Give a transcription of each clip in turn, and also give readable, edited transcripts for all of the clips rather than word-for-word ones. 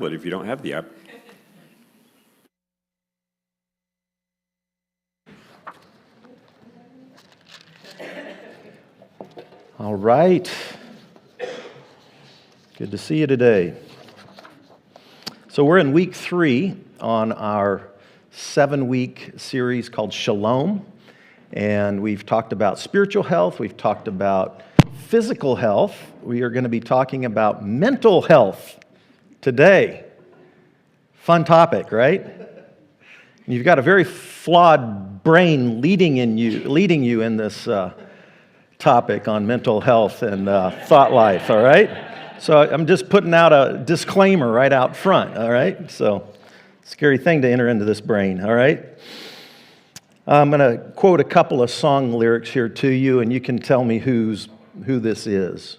But if you don't have the app, all right. Good to see you today. So we're in week 3 on our 7-week series called Shalom. And we've talked about spiritual health. We've talked about physical health. We are going to be talking about mental health today. Fun topic, right? You've got a very flawed brain leading you in this topic on mental health and thought life, all right? So I'm just putting out a disclaimer right out front, all right? So, scary thing to enter into this brain, all right? I'm going to quote a couple of song lyrics here to you, and you can tell me who this is.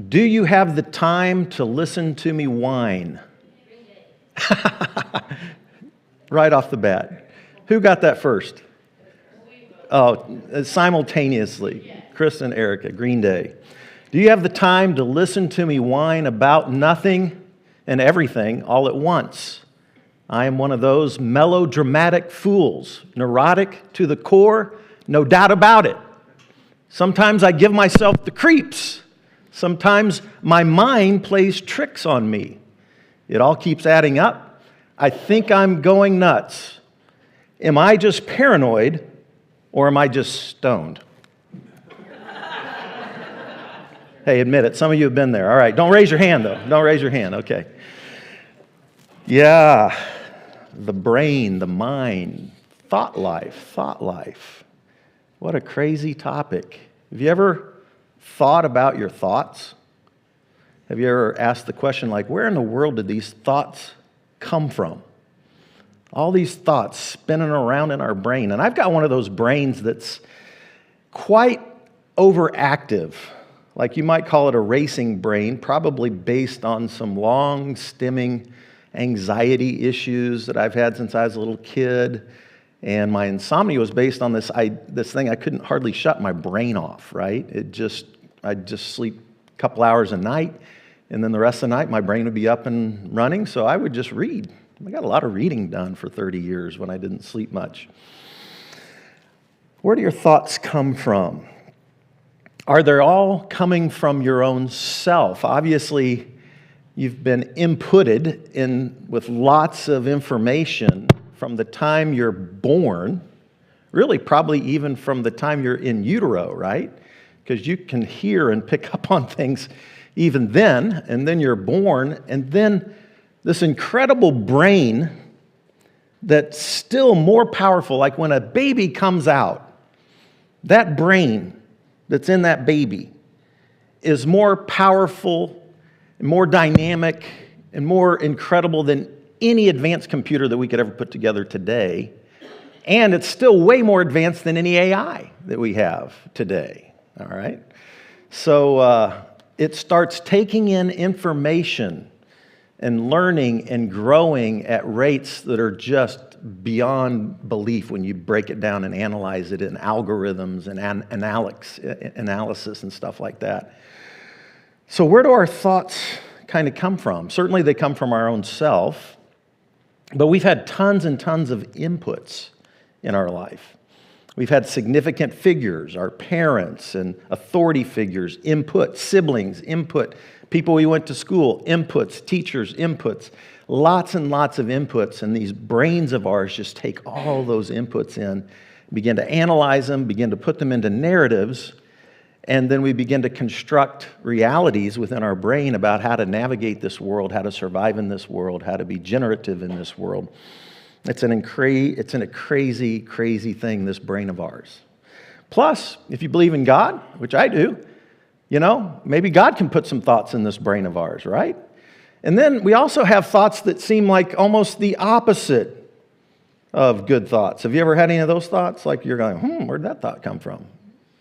Do you have the time to listen to me whine? Right off the bat. Who got that first? Oh, simultaneously. Chris and Erica, Green Day. Do you have the time to listen to me whine about nothing and everything all at once? I am one of those melodramatic fools, neurotic to the core, no doubt about it. Sometimes I give myself the creeps. Sometimes my mind plays tricks on me. It all keeps adding up. I think I'm going nuts. Am I just paranoid or am I just stoned? Hey, admit it. Some of you have been there. All right. Don't raise your hand, though. Don't raise your hand. Okay. Yeah. The brain, the mind, thought life. What a crazy topic. Have you ever thought about your thoughts? Have you ever asked the question, like, where in the world did these thoughts come from? All these thoughts spinning around in our brain. And I've got one of those brains that's quite overactive. Like you might call it a racing brain, probably based on some long-stemming anxiety issues that I've had since I was a little kid. And my insomnia was based on this thing I couldn't hardly shut my brain off, right? I'd just sleep a couple hours a night, and then the rest of the night my brain would be up and running, so I would just read. I got a lot of reading done for 30 years when I didn't sleep much. Where do your thoughts come from? Are they all coming from your own self? Obviously, you've been inputted in with lots of information from the time you're born, really probably even from the time you're in utero, right? Because you can hear and pick up on things even then, and then you're born, and then this incredible brain that's still more powerful, like when a baby comes out, that brain that's in that baby is more powerful, and more dynamic, and more incredible than any advanced computer that we could ever put together today. And it's still way more advanced than any AI that we have today, all right? So it starts taking in information and learning and growing at rates that are just beyond belief when you break it down and analyze it in algorithms and analysis and stuff like that. So where do our thoughts kind of come from? Certainly they come from our own self, but we've had tons and tons of inputs in our life. We've had significant figures, our parents and authority figures, input, siblings, input, people we went to school, inputs, teachers, inputs, lots and lots of inputs, and these brains of ours just take all those inputs in, begin to analyze them, begin to put them into narratives, and then we begin to construct realities within our brain about how to navigate this world, how to survive in this world, how to be generative in this world. It's in a crazy, crazy thing, this brain of ours. Plus, if you believe in God, which I do, maybe God can put some thoughts in this brain of ours, right? And then we also have thoughts that seem like almost the opposite of good thoughts. Have you ever had any of those thoughts? Like you're going, where'd that thought come from?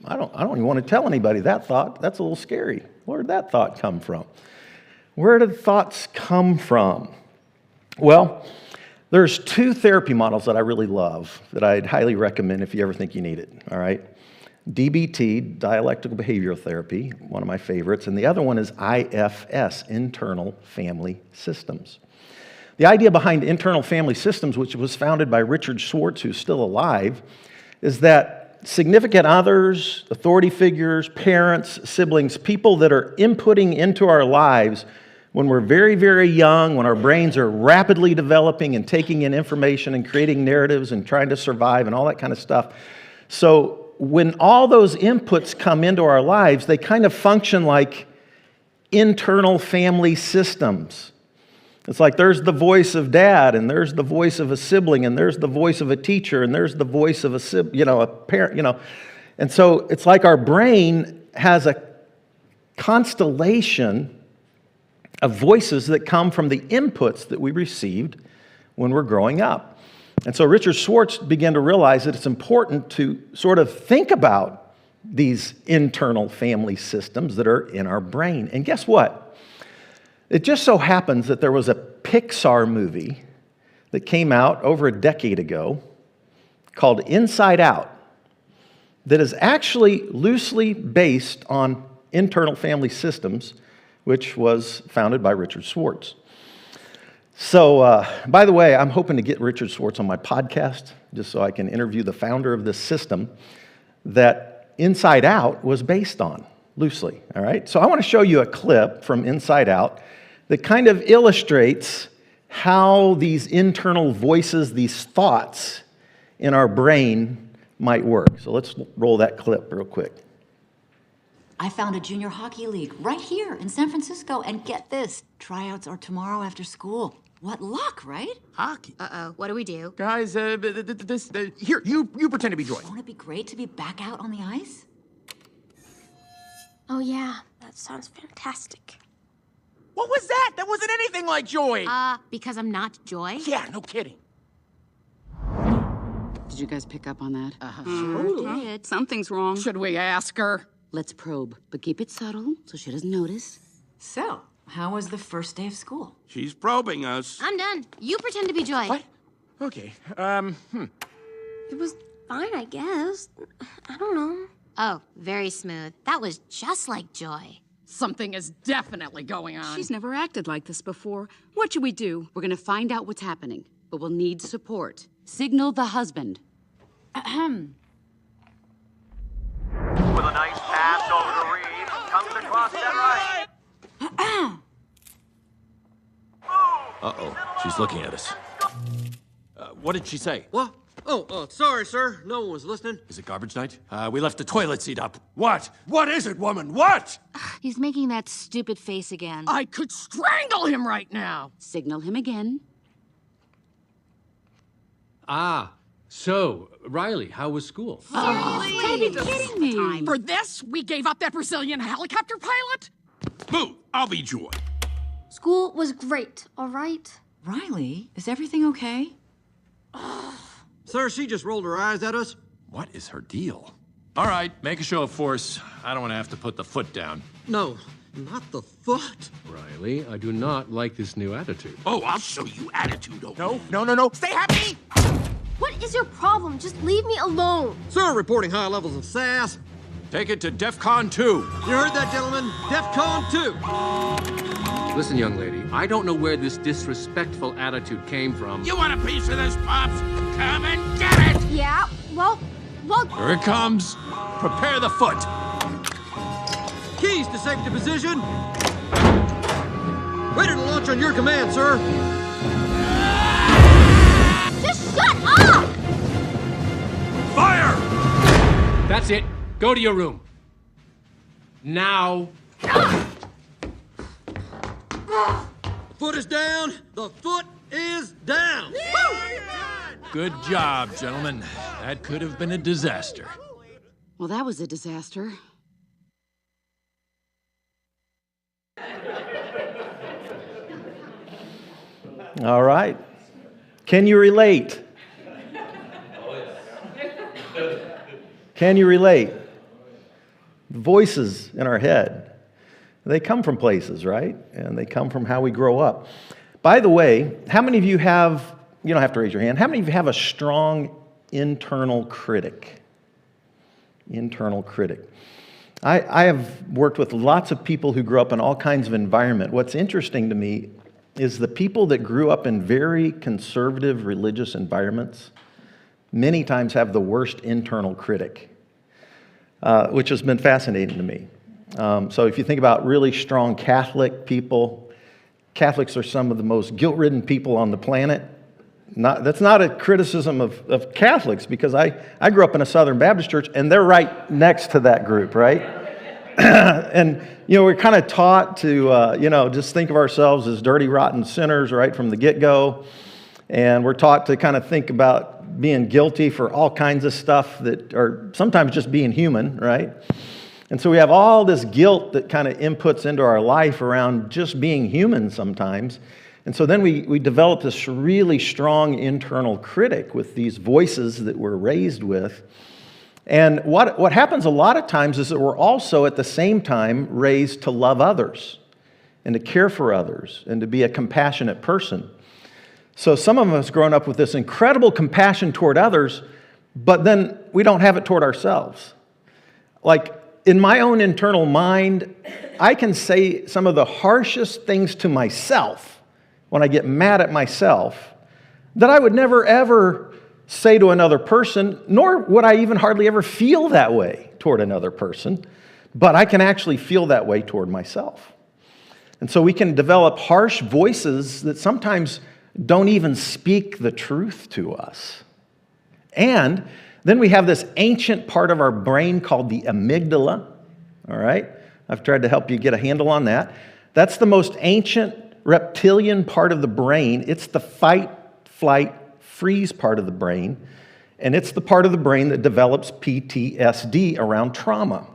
I don't even want to tell anybody that thought. That's a little scary. Where'd that thought come from? Where did thoughts come from? Well, there's 2 therapy models that I really love that I'd highly recommend if you ever think you need it, all right? DBT, dialectical behavioral therapy, one of my favorites, and the other one is IFS, internal family systems. The idea behind internal family systems, which was founded by Richard Schwartz, who's still alive, is that significant others, authority figures, parents, siblings, people that are inputting into our lives when we're very, very young, when our brains are rapidly developing and taking in information and creating narratives and trying to survive and all that kind of stuff. So when all those inputs come into our lives, they kind of function like internal family systems. It's like there's the voice of dad, and there's the voice of a sibling, and there's the voice of a teacher, and there's the voice of a parent, And so it's like our brain has a constellation of voices that come from the inputs that we received when we're growing up. And so Richard Schwartz began to realize that it's important to sort of think about these internal family systems that are in our brain. And guess what? It just so happens that there was a Pixar movie that came out over a decade ago called Inside Out that is actually loosely based on internal family systems, which was founded by Richard Schwartz. So, by the way, I'm hoping to get Richard Schwartz on my podcast just so I can interview the founder of this system that Inside Out was based on, loosely, all right? So I want to show you a clip from Inside Out that kind of illustrates how these internal voices, these thoughts in our brain might work. So let's roll that clip real quick. I found a junior hockey league right here in San Francisco, and get this, tryouts are tomorrow after school. What luck, right? Hockey? Uh-oh, what do we do? Guys, here, you pretend to be Joy. Won't it be great to be back out on the ice? Oh yeah, that sounds fantastic. What was that? That wasn't anything like Joy. Because I'm not Joy? Yeah, no kidding. Did you guys pick up on that? Sure did. Something's wrong. Should we ask her? Let's probe, but keep it subtle so she doesn't notice. So, how was the first day of school? She's probing us. I'm done. You pretend to be Joy. What? Okay, It was fine, I guess. I don't know. Oh, very smooth. That was just like Joy. Something is definitely going on. She's never acted like this before. What should we do? We're gonna find out what's happening, but we'll need support. Signal the husband. With a nice pass over to Reed, comes across that right. Uh-oh, she's looking at us. What did she say? What? Oh, sorry, sir. No one was listening. Is it garbage night? We left the toilet seat up. What? What is it, woman? What? He's making that stupid face again. I could strangle him right now. Signal him again. So, Riley, how was school? Gotta be kidding me. For this, we gave up that Brazilian helicopter pilot? Boo! I'll be Joy. School was great, all right? Riley, is everything okay? Sir, she just rolled her eyes at us. What is her deal? All right, make a show of force. I don't want to have to put the foot down. No, not the foot. Riley, I do not like this new attitude. Oh, I'll show you attitude, okay? no. Stay happy! What is your problem? Just leave me alone. Sir, reporting high levels of sass. Take it to DEFCON 2. You heard that, gentlemen? DEFCON 2. Listen, young lady, I don't know where this disrespectful attitude came from. You want a piece of this, Pops? Come and get it! Yeah, well... Here it comes. Prepare the foot. Keys to safety position. Ready to launch on your command, sir. Just shut up! Fire! That's it. Go to your room. Now. Foot is down. The foot is down. Good job, gentlemen. That could have been a disaster. Well, that was a disaster. All right. Can you relate? Can you relate? The voices in our head, they come from places, right? And they come from how we grow up. By the way, how many of you have, you don't have to raise your hand, how many of you have a strong internal critic? Internal critic. I have worked with lots of people who grew up in all kinds of environment. What's interesting to me is the people that grew up in very conservative religious environments many times have the worst internal critic, which has been fascinating to me. So if you think about really strong Catholic people, Catholics are some of the most guilt-ridden people on the planet. That's not a criticism of Catholics, because I grew up in a Southern Baptist church, and they're right next to that group, right? And, we're kind of taught to, just think of ourselves as dirty, rotten sinners right from the get-go. And we're taught to kind of think about being guilty for all kinds of stuff that are sometimes just being human, right? And so we have all this guilt that kind of inputs into our life around just being human sometimes. And so then we develop this really strong internal critic with these voices that we're raised with. And what happens a lot of times is that we're also at the same time raised to love others and to care for others and to be a compassionate person. So some of us grown up with this incredible compassion toward others, but then we don't have it toward ourselves. Like, in my own internal mind, I can say some of the harshest things to myself when I get mad at myself that I would never ever say to another person, nor would I even hardly ever feel that way toward another person, but I can actually feel that way toward myself. And so we can develop harsh voices that sometimes don't even speak the truth to us. And then we have this ancient part of our brain called the amygdala, all right? I've tried to help you get a handle on that. That's the most ancient reptilian part of the brain. It's the fight, flight, freeze part of the brain, and it's the part of the brain that develops PTSD around trauma.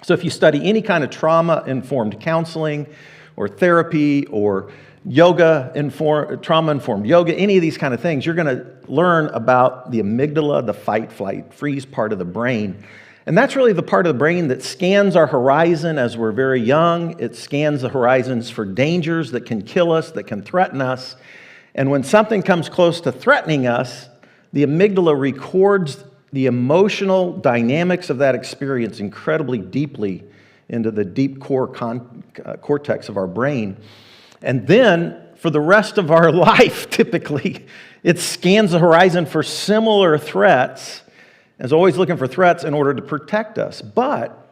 So if you study any kind of trauma-informed counseling or therapy or trauma-informed yoga, any of these kind of things, you're going to learn about the amygdala, the fight, flight, freeze part of the brain. And that's really the part of the brain that scans our horizon as we're very young. It scans the horizons for dangers that can kill us, that can threaten us. And when something comes close to threatening us, the amygdala records the emotional dynamics of that experience incredibly deeply into the deep core cortex of our brain. And then, for the rest of our life, typically, it scans the horizon for similar threats, is always looking for threats in order to protect us. But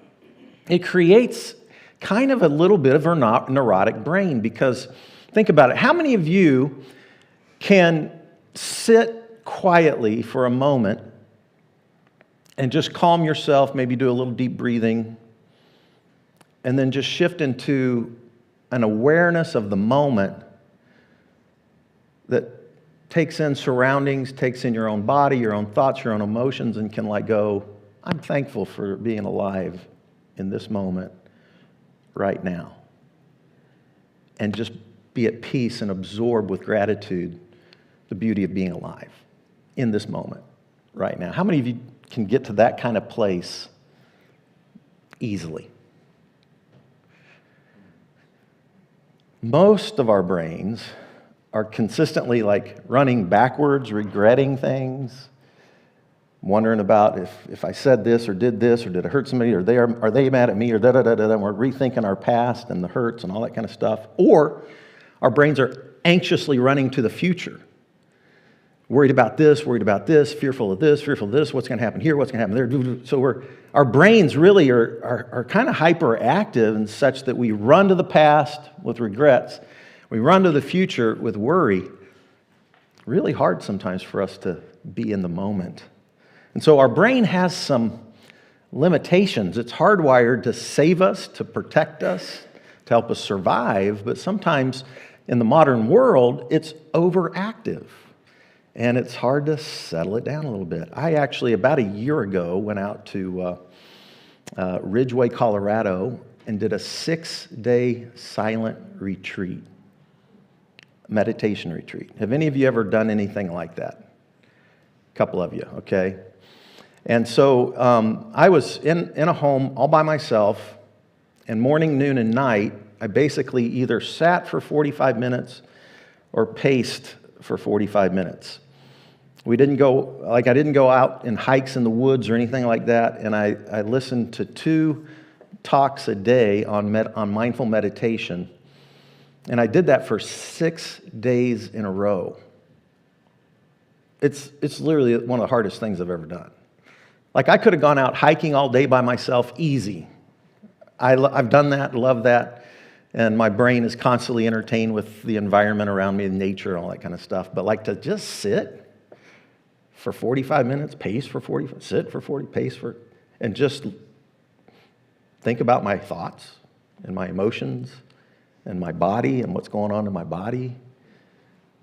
it creates kind of a little bit of a neurotic brain, because think about it. How many of you can sit quietly for a moment and just calm yourself, maybe do a little deep breathing, and then just shift into an awareness of the moment that takes in surroundings, takes in your own body, your own thoughts, your own emotions, and can go, I'm thankful for being alive in this moment right now. And just be at peace and absorb with gratitude the beauty of being alive in this moment right now. How many of you can get to that kind of place easily? Most of our brains are consistently running backwards, regretting things, wondering about if I said this or did I hurt somebody, or are they mad at me, or da-da-da-da-da, and we're rethinking our past and the hurts and all that kind of stuff. Or our brains are anxiously running to the future, worried about this, fearful of this, what's going to happen here, what's going to happen there. So our brains really are kind of hyperactive and such that we run to the past with regrets. We run to the future with worry. Really hard sometimes for us to be in the moment. And so our brain has some limitations. It's hardwired to save us, to protect us, to help us survive, but sometimes in the modern world, it's overactive. And it's hard to settle it down a little bit. I actually, about a year ago, went out to Ridgeway, Colorado, and did a 6-day silent retreat, meditation retreat. Have any of you ever done anything like that? A couple of you, okay? And so I was in a home all by myself, and morning, noon, and night, I basically either sat for 45 minutes or paced for 45 minutes. I didn't go out in hikes in the woods or anything like that, and I listened to 2 talks a day on mindful meditation, and I did that for 6 days in a row. It's literally one of the hardest things I've ever done. Like, I could have gone out hiking all day by myself, easy. I've done that, love that, and my brain is constantly entertained with the environment around me, nature, and all that kind of stuff. But like to just sit for 45 minutes, pace for 40, sit for 40, pace for, and just think about my thoughts and my emotions and my body and what's going on in my body,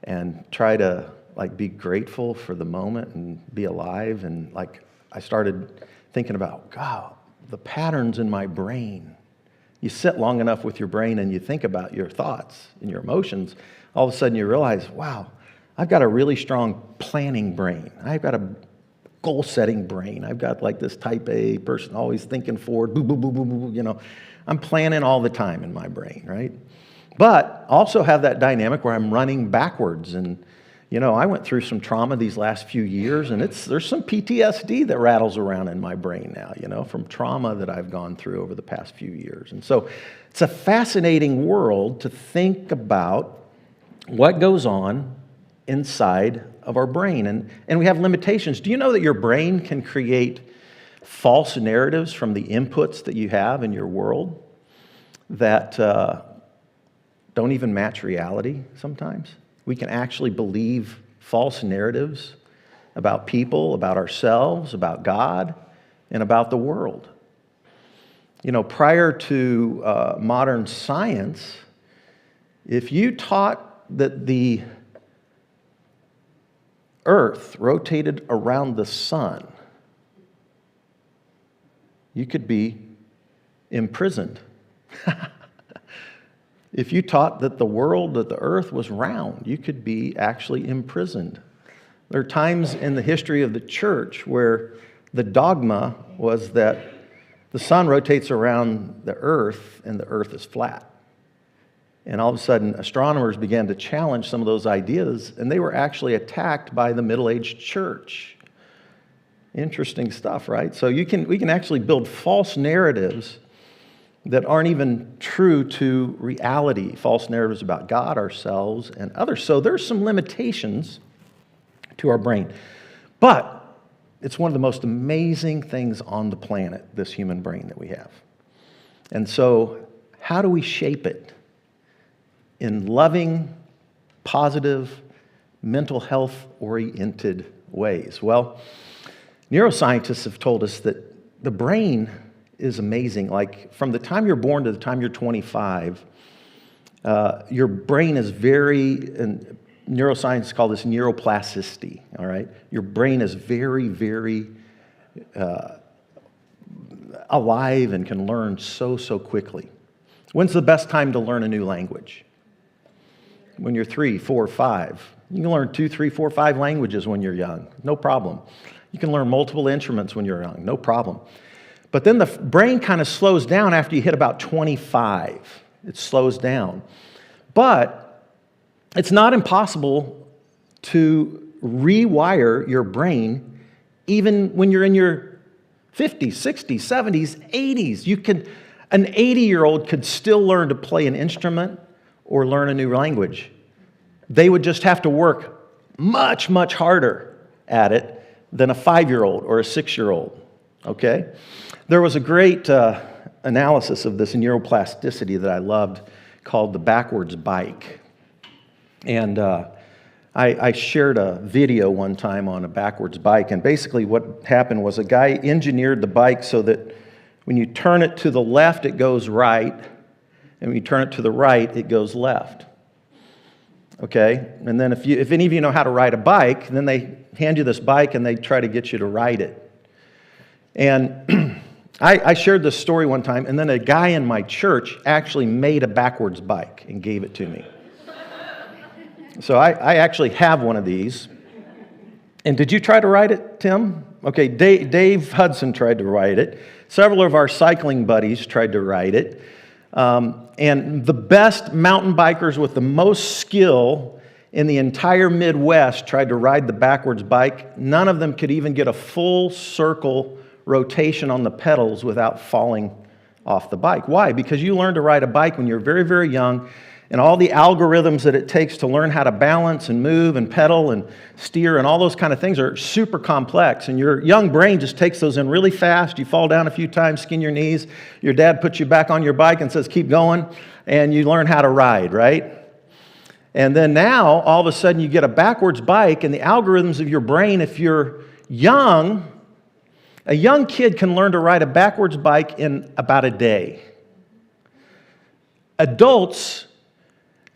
and try to like be grateful for the moment and be alive. And like I started thinking about, God, the patterns in my brain. You sit long enough with your brain and you think about your thoughts and your emotions, all of a sudden you realize, wow, I've got a really strong planning brain. I've got a goal-setting brain. I've got like this type A person always thinking forward, boo, boo, boo, boo, boo, you know. I'm planning all the time in my brain, right? But also have that dynamic where I'm running backwards. And, you know, I went through some trauma these last few years, and there's some PTSD that rattles around in my brain now, you know, from trauma that I've gone through over the past few years. And so it's a fascinating world to think about what goes on inside of our brain. And we have limitations. Do you know that your brain can create false narratives from the inputs that you have in your world that don't even match reality sometimes? We can actually believe false narratives about people, about ourselves, about God, and about the world. You know, prior to modern science, if you taught that the Earth rotated around the sun, you could be imprisoned. If you taught that the Earth was round, you could be actually imprisoned. There are times in the history of the church where the dogma was that the sun rotates around the Earth and the Earth is flat. And all of a sudden, astronomers began to challenge some of those ideas, and they were actually attacked by the middle-aged church. Interesting stuff, right? So we can actually build false narratives that aren't even true to reality, false narratives about God, ourselves, and others. So there's some limitations to our brain. But it's one of the most amazing things on the planet, this human brain that we have. And so how do we shape it in loving, positive, mental health-oriented ways? Well, neuroscientists have told us that the brain is amazing. Like, from the time you're born to the time you're 25, your brain is and neuroscience call this neuroplasticity, all right? Your brain is very, very alive and can learn so quickly. When's the best time to learn a new language? When you're 3, 4, 5. You can learn 2, 3, 4, 5 languages when you're young, no problem. You can learn multiple instruments when you're young, no problem. But then the brain kind of slows down after you hit about 25. It slows down. But it's not impossible to rewire your brain even when you're in your 50s, 60s, 70s, 80s. An 80-year-old could still learn to play an instrument or learn a new language. They would just have to work much, much harder at it than a 5-year-old or a 6-year-old, okay? There was a great analysis of this neuroplasticity that I loved called the backwards bike. And I shared a video one time on a backwards bike, and basically what happened was a guy engineered the bike so that when you turn it to the left, it goes right, and when you turn it to the right, it goes left. Okay? And then if any of you know how to ride a bike, then they hand you this bike and they try to get you to ride it. And I shared this story one time, and then a guy in my church actually made a backwards bike and gave it to me. So I actually have one of these. And did you try to ride it, Tim? Okay, Dave Hudson tried to ride it. Several of our cycling buddies tried to ride it. And the best mountain bikers with the most skill in the entire Midwest tried to ride the backwards bike, none of them could even get a full circle rotation on the pedals without falling off the bike. Why? Because you learn to ride a bike when you're very, very young, and all the algorithms that it takes to learn how to balance and move and pedal and steer and all those kind of things are super complex. And your young brain just takes those in really fast. You fall down a few times, skin your knees. Your dad puts you back on your bike and says, keep going. And you learn how to ride, right? And then now, all of a sudden, you get a backwards bike, and the algorithms of your brain, if you're young, a young kid can learn to ride a backwards bike in about a day. Adults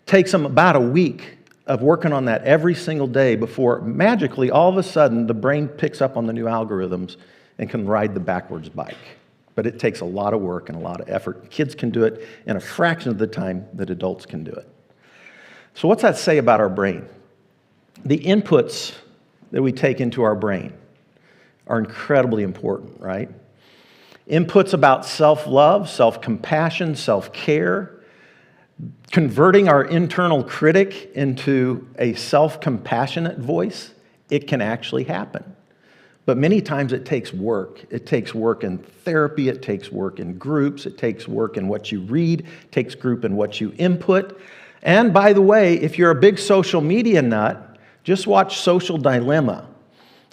takes them about a week of working on that every single day before magically, all of a sudden, the brain picks up on the new algorithms and can ride the backwards bike. But it takes a lot of work and a lot of effort. Kids can do it in a fraction of the time that adults can do it. So what's that say about our brain? The inputs that we take into our brain are incredibly important, right? Inputs about self-love, self-compassion, self-care, converting our internal critic into a self-compassionate voice, it can actually happen. But many times it takes work. It takes work in therapy, it takes work in groups, it takes work in what you read, it takes group in what you input. And by the way, if you're a big social media nut, just watch Social Dilemma.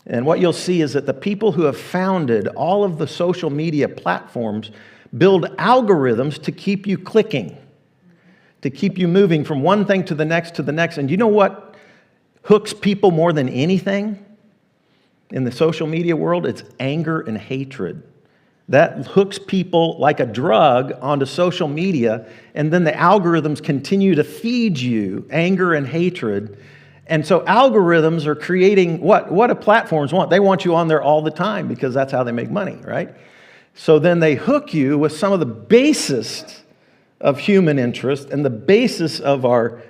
And what you'll see is that the people who have founded all of the social media platforms build algorithms to keep you clicking, to keep you moving from one thing to the next to the next. And you know what hooks people more than anything in the social media world? It's anger and hatred. That hooks people like a drug onto social media, and then the algorithms continue to feed you anger and hatred. And so algorithms are creating what do platforms want? They want you on there all the time because that's how they make money, right? So then they hook you with some of the basest of human interest and the basis of our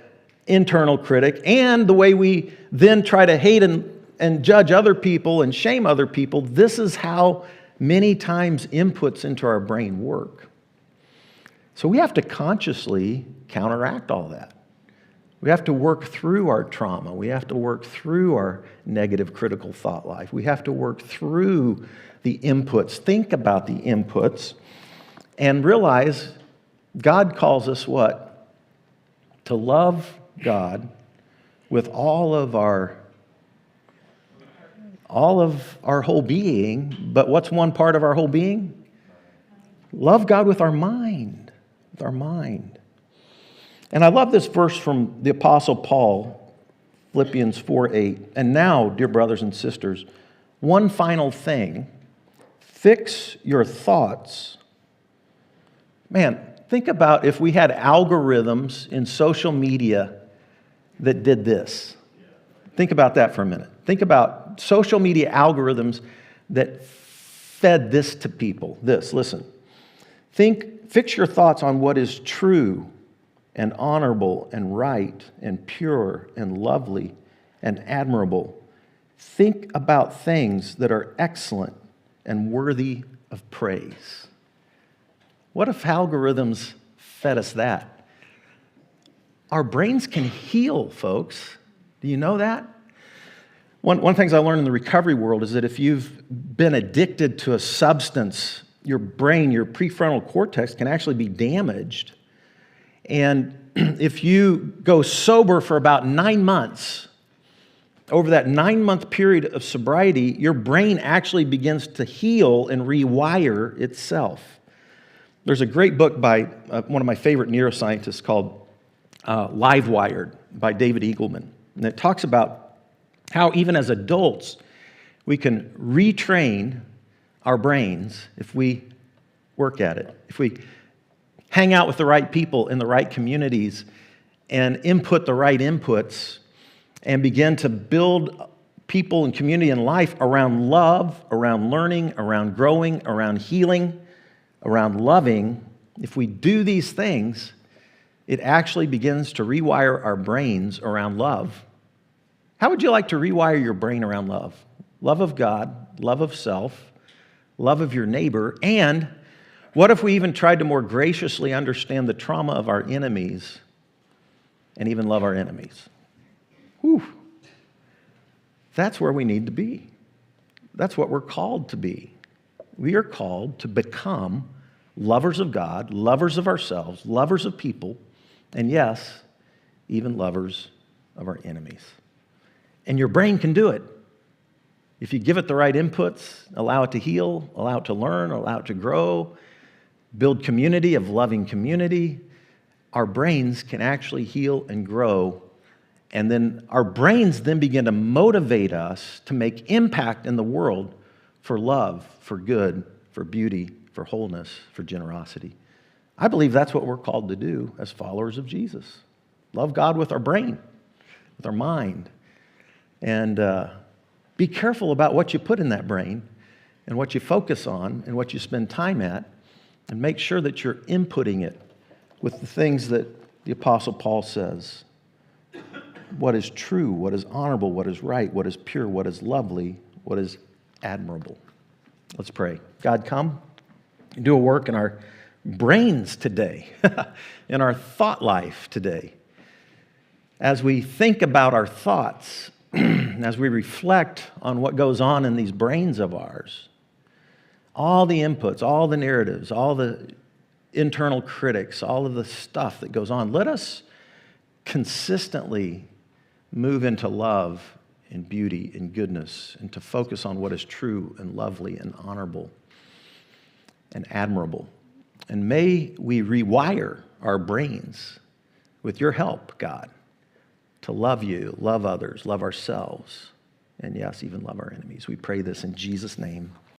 internal critic and the way we then try to hate and judge other people and shame other people. This is how many times inputs into our brain work. So we have to consciously counteract all that. We have to work through our trauma. We have to work through our negative critical thought life. We have to work through the inputs, think about the inputs, and realize God calls us what? To love God with all of our whole being. But what's one part of our whole being? Love God with our mind. With our mind. And I love this verse from the Apostle Paul, Philippians 4:8. And now, dear brothers and sisters, one final thing. Fix your thoughts. Man, think about if we had algorithms in social media that did this. Think about that for a minute. Think about social media algorithms that fed this to people. Listen. Fix your thoughts on what is true and honorable and right and pure and lovely and admirable. Think about things that are excellent and worthy of praise. What if algorithms fed us that? Our brains can heal, folks. Do you know that? One of the things I learned in the recovery world is that if you've been addicted to a substance, your brain, your prefrontal cortex can actually be damaged. And if you go sober for about 9 months, over that 9-month period of sobriety, your brain actually begins to heal and rewire itself. There's a great book by one of my favorite neuroscientists called Live Wired by David Eagleman. And it talks about how even as adults, we can retrain our brains if we work at it. If we hang out with the right people in the right communities and input the right inputs and begin to build people and community and life around love, around learning, around growing, around healing, around loving. If we do these things, it actually begins to rewire our brains around love. How would you like to rewire your brain around love? Love of God, love of self, love of your neighbor, and what if we even tried to more graciously understand the trauma of our enemies and even love our enemies? That's where we need to be. That's what we're called to be. We are called to become lovers of God, lovers of ourselves, lovers of people, and yes, even lovers of our enemies. And your brain can do it. If you give it the right inputs, allow it to heal, allow it to learn, allow it to grow, build community of loving community, our brains can actually heal and grow. And then our brains then begin to motivate us to make impact in the world for love, for good, for beauty, for wholeness, for generosity. I believe that's what we're called to do as followers of Jesus. Love God with our brain, with our mind. And be careful about what you put in that brain and what you focus on and what you spend time at, and make sure that you're inputting it with the things that the Apostle Paul says. What is true, what is honorable, what is right, what is pure, what is lovely, what is admirable. Let's pray. God, come and do a work in our brains today, in our thought life today. As we think about our thoughts, as we reflect on what goes on in these brains of ours, all the inputs, all the narratives, all the internal critics, all of the stuff that goes on, let us consistently move into love and beauty and goodness, and to focus on what is true and lovely and honorable and admirable. And may we rewire our brains with your help, God, to love you, love others, love ourselves, and yes, even love our enemies. We pray this in Jesus' name.